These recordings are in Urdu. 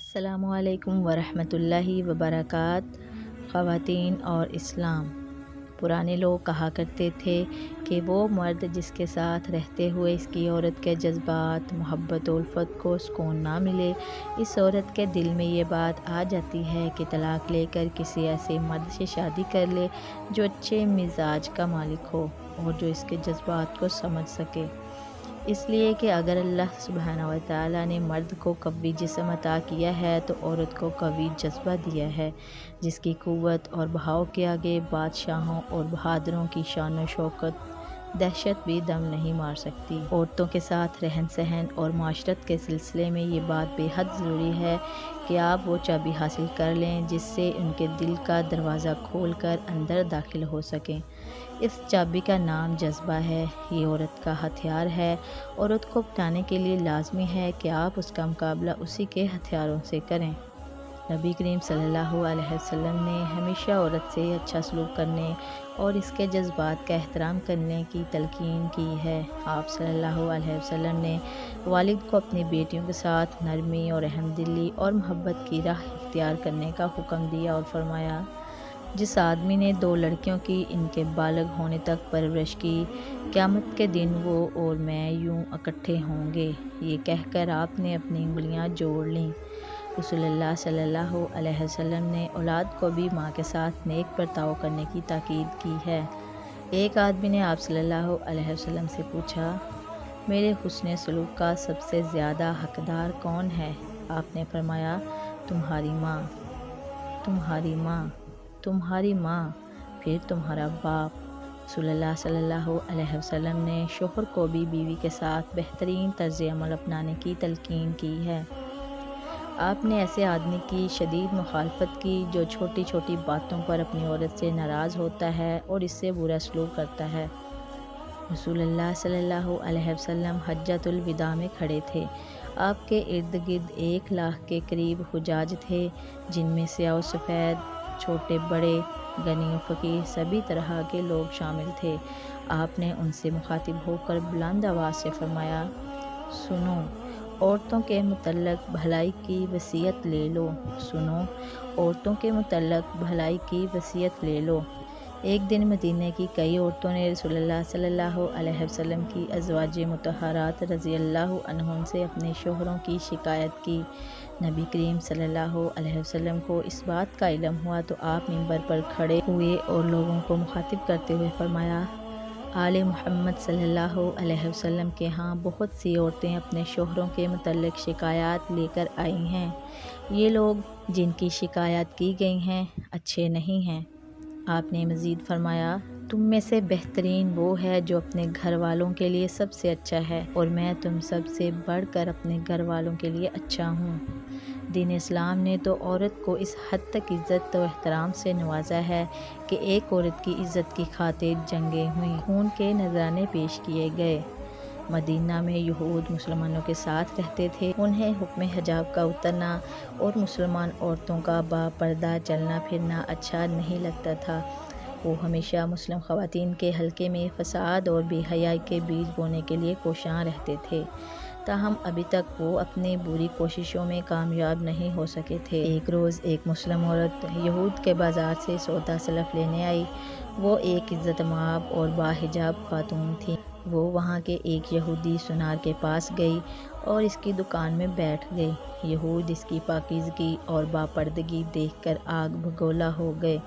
السلام علیکم ورحمۃ اللہ وبرکاتہ۔ خواتین اور اسلام۔ پرانے لوگ کہا کرتے تھے کہ وہ مرد جس کے ساتھ رہتے ہوئے اس کی عورت کے جذبات، محبت و الفت کو سکون نہ ملے، اس عورت کے دل میں یہ بات آ جاتی ہے کہ طلاق لے کر کسی ایسے مرد سے شادی کر لے جو اچھے مزاج کا مالک ہو اور جو اس کے جذبات کو سمجھ سکے۔ اس لیے کہ اگر اللہ سبحانہ و تعالیٰ نے مرد کو قوی جسم عطا کیا ہے تو عورت کو قوی جذبہ دیا ہے، جس کی قوت اور بہاؤ کے آگے بادشاہوں اور بہادروں کی شان و شوکت، دہشت بھی دم نہیں مار سکتی۔ عورتوں کے ساتھ رہن سہن اور معاشرت کے سلسلے میں یہ بات بے حد ضروری ہے کہ آپ وہ چابی حاصل کر لیں جس سے ان کے دل کا دروازہ کھول کر اندر داخل ہو سکیں۔ اس چابی کا نام جذبہ ہے۔ یہ عورت کا ہتھیار ہے۔ عورت کو بتانے کے لیے لازمی ہے کہ آپ اس کا مقابلہ اسی کے ہتھیاروں سے کریں۔ نبی کریم صلی اللہ علیہ وسلم نے ہمیشہ عورت سے اچھا سلوک کرنے اور اس کے جذبات کا احترام کرنے کی تلقین کی ہے۔ آپ صلی اللہ علیہ وسلم نے والد کو اپنی بیٹیوں کے ساتھ نرمی اور رحم دلی اور محبت کی راہ اختیار کرنے کا حکم دیا اور فرمایا، جس آدمی نے 2 لڑکیوں کی ان کے بالغ ہونے تک پرورش کی، قیامت کے دن وہ اور میں یوں اکٹھے ہوں گے۔ یہ کہہ کر آپ نے اپنی انگلیاں جوڑ لیں۔ رسول اللہ صلی اللہ علیہ وسلم نے اولاد کو بھی ماں کے ساتھ نیک برتاؤ کرنے کی تاکید کی ہے۔ ایک آدمی نے آپ صلی اللہ علیہ وسلم سے پوچھا، میرے حسن سلوک کا سب سے زیادہ حقدار کون ہے؟ آپ نے فرمایا، تمہاری ماں، تمہاری ماں، تمہاری ماں، پھر تمہارا باپ۔ رسول اللہ صلی اللہ علیہ وسلم نے شوہر کو بھی بیوی کے ساتھ بہترین طرز عمل اپنانے کی تلقین کی ہے۔ آپ نے ایسے آدمی کی شدید مخالفت کی جو چھوٹی چھوٹی باتوں پر اپنی عورت سے ناراض ہوتا ہے اور اس سے برا سلوک کرتا ہے۔ رسول اللہ صلی اللہ علیہ وسلم حجۃ الوداع میں کھڑے تھے۔ آپ کے ارد گرد 1 لاکھ کے قریب حجاج تھے، جن میں سیاہ و سفید، چھوٹے بڑے، غنی و فقیر، سبھی طرح کے لوگ شامل تھے۔ آپ نے ان سے مخاطب ہو کر بلند آواز سے فرمایا، سنو، عورتوں کے متعلق بھلائی کی وصیت لے لو، سنو، عورتوں کے متعلق بھلائی کی وصیت لے لو۔ ایک دن مدینہ کی کئی عورتوں نے رسول اللہ صلی اللہ علیہ وسلم کی ازواج مطہرات رضی اللہ عنہن سے اپنے شوہروں کی شکایت کی۔ نبی کریم صلی اللہ علیہ وسلم کو اس بات کا علم ہوا تو آپ منبر پر کھڑے ہوئے اور لوگوں کو مخاطب کرتے ہوئے فرمایا، آل محمد صلی اللہ علیہ وسلم کے ہاں بہت سی عورتیں اپنے شوہروں کے متعلق شکایات لے کر آئی ہیں۔ یہ لوگ جن کی شکایات کی گئی ہیں اچھے نہیں ہیں۔ آپ نے مزید فرمایا، تم میں سے بہترین وہ ہے جو اپنے گھر والوں کے لیے سب سے اچھا ہے اور میں تم سب سے بڑھ کر اپنے گھر والوں کے لیے اچھا ہوں۔ دین اسلام نے تو عورت کو اس حد تک عزت و احترام سے نوازا ہے کہ ایک عورت کی عزت کی خاطر جنگیں ہوئیں، خون کے نذرانے پیش کیے گئے۔ مدینہ میں یہود مسلمانوں کے ساتھ رہتے تھے۔ انہیں حکم حجاب کا اترنا اور مسلمان عورتوں کا با پردہ چلنا پھرنا اچھا نہیں لگتا تھا۔ وہ ہمیشہ مسلم خواتین کے حلقے میں فساد اور بے حیائی کے بیج بونے کے لیے کوشاں رہتے تھے، تاہم ابھی تک وہ اپنی بری کوششوں میں کامیاب نہیں ہو سکے تھے۔ ایک روز ایک مسلم عورت یہود کے بازار سے سودا سلف لینے آئی۔ وہ ایک عزت مآب اور باحجاب خاتون تھی۔ وہ وہاں کے ایک یہودی سنار کے پاس گئی اور اس کی دکان میں بیٹھ گئی۔ یہود اس کی پاکیزگی اور باپردگی دیکھ کر آگ بگولا ہو گئے۔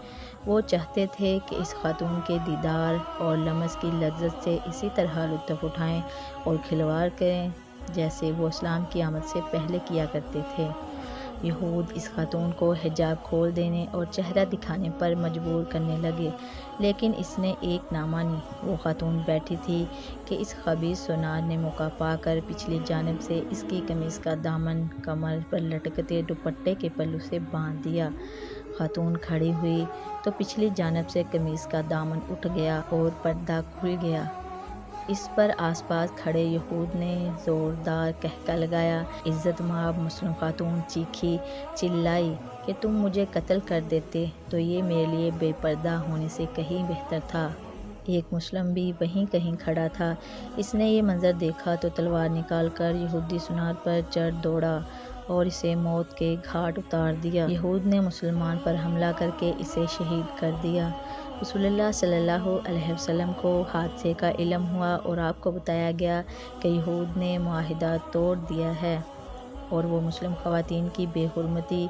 وہ چاہتے تھے کہ اس خاتون کے دیدار اور لمس کی لذت سے اسی طرح لطف اٹھائیں اور کھلواڑ کریں جیسے وہ اسلام کی آمد سے پہلے کیا کرتے تھے۔ یہود اس خاتون کو حجاب کھول دینے اور چہرہ دکھانے پر مجبور کرنے لگے، لیکن اس نے ایک نہ مانی۔ وہ خاتون بیٹھی تھی کہ اس خبیث سنار نے موقع پا کر پچھلی جانب سے اس کی قمیص کا دامن کمر پر لٹکتے دوپٹے کے پلو سے باندھ دیا۔ خاتون کھڑی ہوئی تو پچھلی جانب سے قمیص کا دامن اٹھ گیا اور پردہ کھل گیا۔ اس پر آس پاس کھڑے یہود نے زوردار قہقہ لگایا۔ عزت مآب مسلم خاتون چیخی چلائی کہ تم مجھے قتل کر دیتے تو یہ میرے لیے بے پردہ ہونے سے کہیں بہتر تھا۔ ایک مسلم بھی وہیں کہیں کھڑا تھا۔ اس نے یہ منظر دیکھا تو تلوار نکال کر یہودی سنار پر چڑھ دوڑا اور اسے موت کے گھاٹ اتار دیا۔ یہود نے مسلمان پر حملہ کر کے اسے شہید کر دیا۔ رسول اللہ صلی اللہ علیہ وسلم کو حادثے کا علم ہوا اور آپ کو بتایا گیا کہ یہود نے معاہدہ توڑ دیا ہے اور وہ مسلم خواتین کی بے حرمتی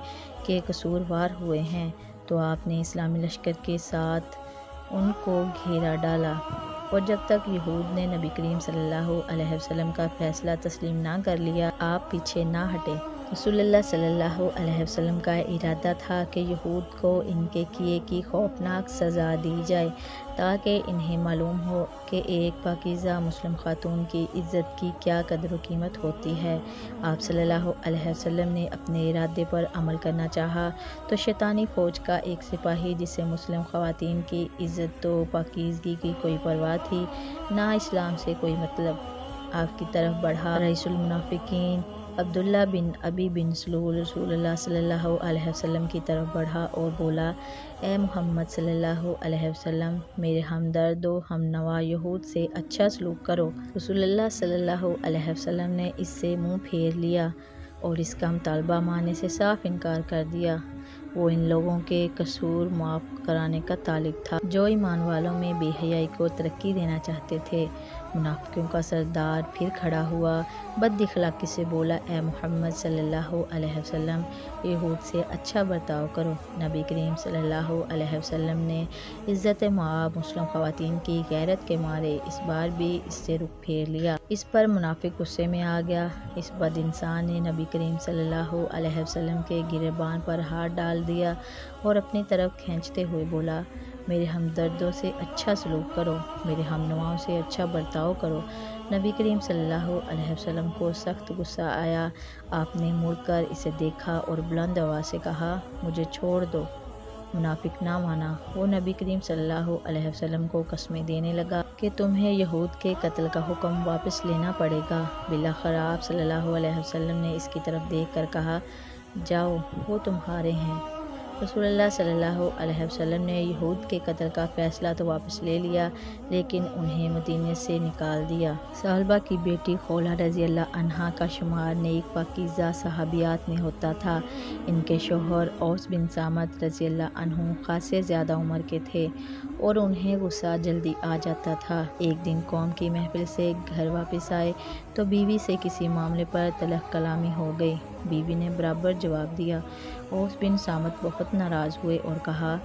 کے قصوروار ہوئے ہیں، تو آپ نے اسلامی لشکر کے ساتھ ان کو گھیرا ڈالا، اور جب تک یہود نے نبی کریم صلی اللہ علیہ وسلم کا فیصلہ تسلیم نہ کر لیا، آپ پیچھے نہ ہٹے۔ رسول اللہ صلی اللہ علیہ وسلم کا ارادہ تھا کہ یہود کو ان کے کیے کی خوفناک سزا دی جائے، تاکہ انہیں معلوم ہو کہ ایک پاکیزہ مسلم خاتون کی عزت کی کیا قدر و قیمت ہوتی ہے۔ آپ صلی اللہ علیہ وسلم نے اپنے ارادے پر عمل کرنا چاہا تو شیطانی فوج کا ایک سپاہی، جسے مسلم خواتین کی عزت و پاکیزگی کی کوئی پرواہ تھی، نہ اسلام سے کوئی مطلب، آپ کی طرف بڑھا۔ رئیس المنافقین عبداللہ بن ابی بن سلول رسول اللہ صلی اللہ علیہ وسلم کی طرف بڑھا اور بولا، اے محمد صلی اللہ علیہ وسلم، میرے ہمدرد و ہم نوا یہود سے اچھا سلوک کرو۔ رسول اللہ صلی اللہ علیہ وسلم نے اس سے منہ پھیر لیا اور اس کا مطالبہ ماننے سے صاف انکار کر دیا۔ وہ ان لوگوں کے قصور معاف کرانے کا طالب تھا جو ایمان والوں میں بے حیائی کو ترقی دینا چاہتے تھے۔ منافقوں کا سردار پھر کھڑا ہوا، بد اخلاقی سے بولا، اے محمد صلی اللہ علیہ وسلم، یہود سے اچھا برتاؤ کرو۔ نبی کریم صلی اللہ علیہ وسلم نے عزت مآب مسلم خواتین کی غیرت کے مارے اس بار بھی اس سے رخ پھیر لیا۔ اس پر منافق غصے میں آ گیا۔ اس بد انسان نے نبی کریم صلی اللہ علیہ وسلم کے گریبان پر ہاتھ ڈال دیا اور اپنی طرف کھینچتے ہوئے بولا، میرے ہمدردوں سے اچھا سلوک کرو، میرے ہم نواؤں سے اچھا برتاؤ کرو۔ نبی کریم صلی اللہ علیہ وسلم کو سخت غصہ آیا۔ آپ نے مڑ کر اسے دیکھا اور بلند آواز سے کہا، مجھے چھوڑ دو۔ منافق نہ مانا۔ وہ نبی کریم صلی اللہ علیہ وسلم کو قسمیں دینے لگا کہ تمہیں یہود کے قتل کا حکم واپس لینا پڑے گا۔ بالآخر آپ صلی اللہ علیہ وسلم نے اس کی طرف دیکھ کر کہا، جاؤ، وہ تمہارے ہیں۔ رسول اللہ صلی اللہ علیہ وسلم نے یہود کے قتل کا فیصلہ تو واپس لے لیا، لیکن انہیں مدینے سے نکال دیا۔ ثعلبہ کی بیٹی خولہ رضی اللہ عنہا کا شمار نیک پاکیزہ صحابیات میں ہوتا تھا۔ ان کے شوہر اوس بن صامت رضی اللہ عنہ خاصے زیادہ عمر کے تھے اور انہیں غصہ جلدی آ جاتا تھا۔ ایک دن قوم کی محفل سے گھر واپس آئے تو بیوی سے کسی معاملے پر تلخ کلامی ہو گئی۔ بیوی نے برابر جواب دیا۔ اوس بن صامت بہت ناراض ہوئے اور کہا،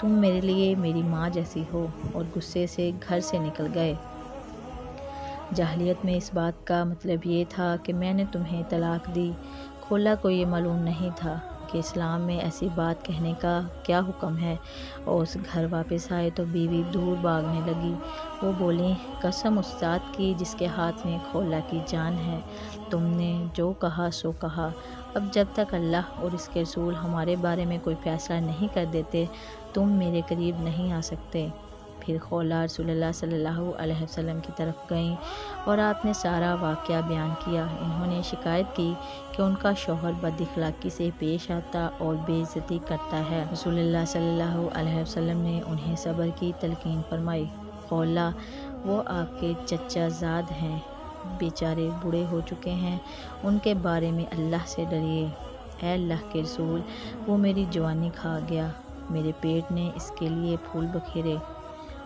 تم میرے لیے میری ماں جیسی ہو، اور غصے سے گھر سے نکل گئے۔ جاہلیت میں اس بات کا مطلب یہ تھا کہ میں نے تمہیں طلاق دی۔ خولہ کو یہ معلوم نہیں تھا کہ اسلام میں ایسی بات کہنے کا کیا حکم ہے۔ اوس گھر واپس آئے تو بیوی دور بھاگنے لگی۔ وہ بولی، قسم اس ذات کی جس کے ہاتھ میں خولہ کی جان ہے، تم نے جو کہا سو کہا۔ اب جب تک اللہ اور اس کے رسول ہمارے بارے میں کوئی فیصلہ نہیں کر دیتے، تم میرے قریب نہیں آ سکتے۔ پھر خولہ رسول اللہ صلی اللہ علیہ وسلم کی طرف گئیں اور آپ نے سارا واقعہ بیان کیا۔ انہوں نے شکایت کی کہ ان کا شوہر بد اخلاقی سے پیش آتا اور بے عزتی کرتا ہے۔ رسول اللہ صلی اللہ علیہ وسلم نے انہیں صبر کی تلقین فرمائی۔ خولہ، وہ آپ کے چچا زاد ہیں، بیچارے بوڑھے ہو چکے ہیں، ان کے بارے میں اللہ سے ڈریے۔ اے اللہ کے رسول، وہ میری جوانی کھا گیا، میرے پیٹ نے اس کے لیے پھول بکھیرے۔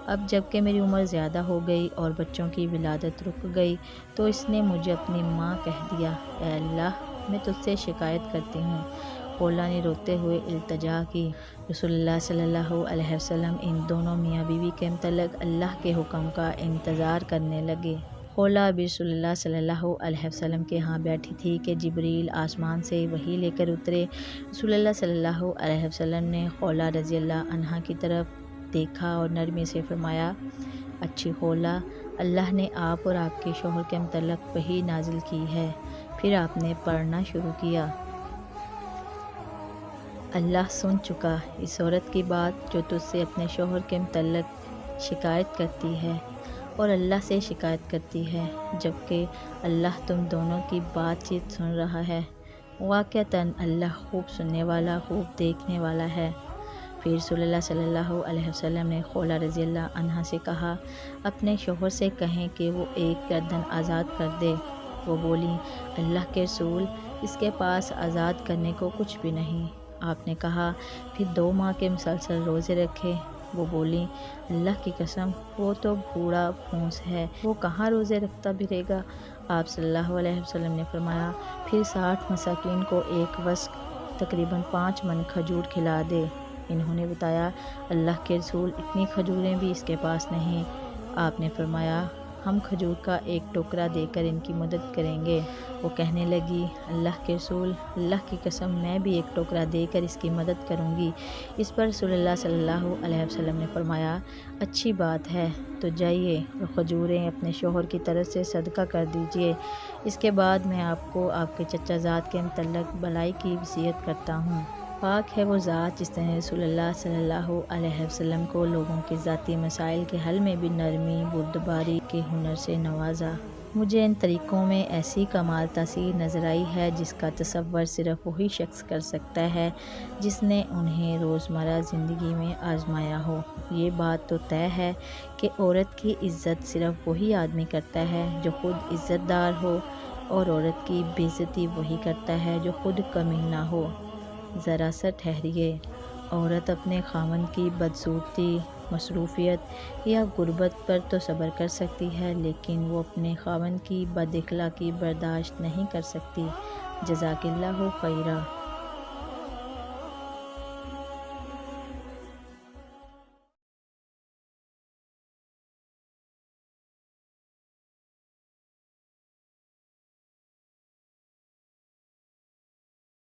اب جب کہ میری عمر زیادہ ہو گئی اور بچوں کی ولادت رک گئی تو اس نے مجھے اپنی ماں کہہ دیا۔ اے اللہ، میں تجھ سے شکایت کرتی ہوں۔ خولہ نے روتے ہوئے التجا کی۔ رسول اللہ صلی اللہ علیہ وسلم ان دونوں میاں بیوی کے متعلق اللہ کے حکم کا انتظار کرنے لگے۔ خولہ ابھی رسول اللہ صلی اللہ علیہ وسلم کے ہاں بیٹھی تھی کہ جبریل آسمان سے وحی لے کر اترے۔ رسول اللہ صلی اللہ علیہ وسلم نے خولہ رضی اللہ عنہا کی طرف دیکھا اور نرمی سے فرمایا، اچھی خولہ، اللہ نے آپ اور آپ کے شوہر کے متعلق وحی نازل کی ہے۔ پھر آپ نے پڑھنا شروع کیا، اللہ سن چکا اس عورت کی بات جو تجھ سے اپنے شوہر کے متعلق شکایت کرتی ہے اور اللہ سے شکایت کرتی ہے، جبکہ اللہ تم دونوں کی بات چیت سن رہا ہے۔ واقعتاً اللہ خوب سننے والا، خوب دیکھنے والا ہے۔ پھر صلی اللہ علیہ وسلم نے خولہ رضی اللہ عنہا سے کہا، اپنے شوہر سے کہیں کہ وہ ایک گردن آزاد کر دے۔ وہ بولی، اللہ کے رسول، اس کے پاس آزاد کرنے کو کچھ بھی نہیں۔ آپ نے کہا، پھر 2 ماہ کے مسلسل روزے رکھے۔ وہ بولی، اللہ کی قسم، وہ تو بوڑھا پھونس ہے، وہ کہاں روزے رکھتا پھرے گا۔ آپ صلی اللہ علیہ وسلم نے فرمایا، پھر 60 مساکین کو ایک وسق تقریباً 5 من کھجور کھلا دے۔ انہوں نے بتایا، اللہ کے رسول، اتنی کھجوریں بھی اس کے پاس نہیں۔ آپ نے فرمایا، ہم کھجور کا ایک ٹکڑا دے کر ان کی مدد کریں گے۔ وہ کہنے لگی، اللہ کے رسول، اللہ کی قسم، میں بھی ایک ٹکڑا دے کر اس کی مدد کروں گی۔ اس پر رسول اللہ صلی اللہ علیہ وسلم نے فرمایا، اچھی بات ہے، تو جائیے اور کھجوریں اپنے شوہر کی طرف سے صدقہ کر دیجیے۔ اس کے بعد میں آپ کو آپ کے چچا زاد کے متعلق بھلائی کی وصیت کرتا ہوں۔ پاک ہے وہ ذات جس نے رسول اللہ صلی اللہ علیہ وسلم کو لوگوں کے ذاتی مسائل کے حل میں بھی نرمی بردباری کے ہنر سے نوازا۔ مجھے ان طریقوں میں ایسی کمال تاثیر نظر آئی ہے جس کا تصور صرف وہی شخص کر سکتا ہے جس نے انہیں روزمرہ زندگی میں آزمایا ہو۔ یہ بات تو طے ہے کہ عورت کی عزت صرف وہی آدمی کرتا ہے جو خود عزت دار ہو، اور عورت کی بے عزتی وہی کرتا ہے جو خود کمینہ ہو۔ ذرا سا ٹھہریے، عورت اپنے خاوند کی بدصورتی، مصروفیت یا غربت پر تو صبر کر سکتی ہے، لیکن وہ اپنے خاوند کی بد اخلاقی برداشت نہیں کر سکتی۔ جزاک اللہ خیرا۔